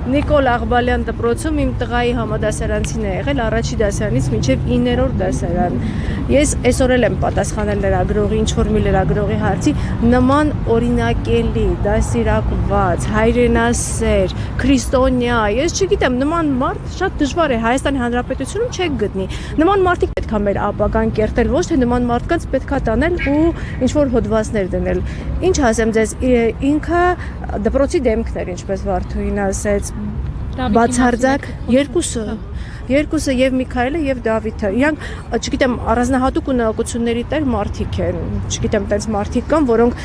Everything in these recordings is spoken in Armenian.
Նիկոլ Աղբալյան դպրոցում իմ տղայի համադասարանցին է եղել առաջի դասարանից մինչև 9-րդ դասարան։ Ես այսօր էլ եմ պատասխանել լրագրողի, ինչ-որ մի լրագրողի հարցի, նման օրինակելի, դաստիարակված, հայրենասեր, քրիստոնյա, ես չգիտեմ, նման մարդ շատ դժվար է Հայաստանի Հանրապետությունում չեք գտնի։ Նման մարդիկ պետք է մեր ապագան կերտել, ոչ թե նման մարդկանց պետք է տանել ու ինչ-որ հոդվածներ դնել։ Ինչ ասեմ ձեզ, ինքը դպրոցի դեմքն էր, ինչպես Վարդուհին ասեց, բացարձակ երկուսը եւ Միքայելը եւ Դավիթը, իրանք, չգիտեմ, առանձնահատուկ ունակությունների տեր մարդիկ են, չգիտեմ, տենց մարդիկ կան, որոնք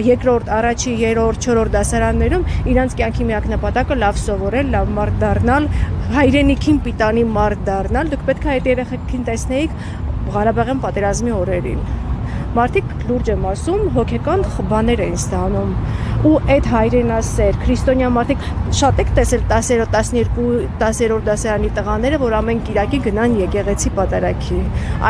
երկրորդ, առաջի, երրորդ, չորրորդ դասարաններում իրանց կյանքի միակ նպատակը լավ սովորել, լավ մարդ դառնալ, հայրենիքին պիտանի մարդ դառնալ, դուք պետք է այդ երեխեքին տեսնեիք Ղարաբաղյան պատերազմի օրերին։ Մարդիկ լուրջ եմ ասում, հոգեկան բաներ են ստանում ու այդ հայրենասեր, քրիստոնյա մարդիկ շատ եք տեսել 10-րդ, 10-րդ դասարանի տղաները, որ ամեն կիրակի գնան եկեղեցի պատարագի։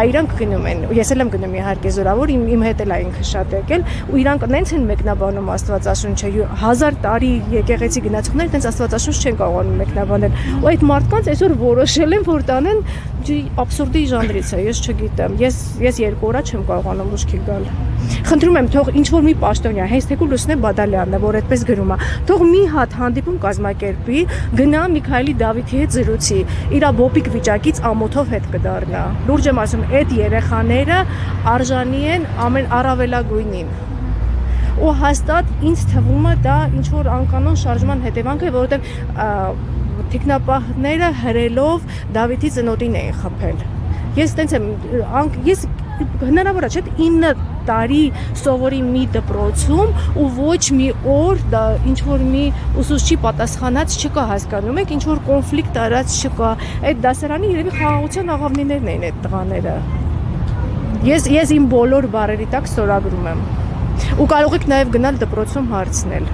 Իրանք գնում են, ես էլ եմ գնում իհարկե զորավոր, իմ հետ էլ այնքը շատ եկել ու իրանք նենց են մեկնաբանում Աստվածաշունչը, 1000 տարի եկեղեցի գնացողները տենց Աստվածաշունչ չեն կարողանում մեկնաբանել։ Ու այդ մարդկանց այսօր որոշել են, որ տանեն աբսուրդի ժանրից է, ես չգիտեմ, ես 2 օր չեմ կարողանում ուշքի գալ։ Խնդրում եմ, թող ինչ-որ մի պաշտոնյա, հենց թեկուզ Լուսնե Բադալյանն է, որ այդպես գրում է, թող մի հատ հանդիպում կազմակերպի, գնա Միքայելի Դավիթի հետ զրուցի, իր բոպիկ վիճակից ամոթով հետ կդառնա։ Լուրջ եմ ասում, այդ երեխաները արժանի են ամեն առավելագույնին։ Ու հաստատ ինձ թվում է դա ինչ-որ անկանոն շարժման հետևանք է, որովհետև թիկնապահները հրելով Դավիթի ծնոտին էին խփել։ Ես տենց եմ, ես հնարավոր է, չէ՞, 9 տարի սովորի մի դպրոցում ու ոչ մի օր դա ինչ-որ մի ուսուցչի պատասխանած չկա, հասկանում եք, ինչ-որ կոնֆլիկտ արած չկա։ Այդ դասարանի երևի խաղաղության աղավնիներն էին այդ տղաները։ Ես իմ բոլոր բարերի տակ ստորագրում եմ։ Ու կարող եք նաև գնալ դպրոցում հարցնել։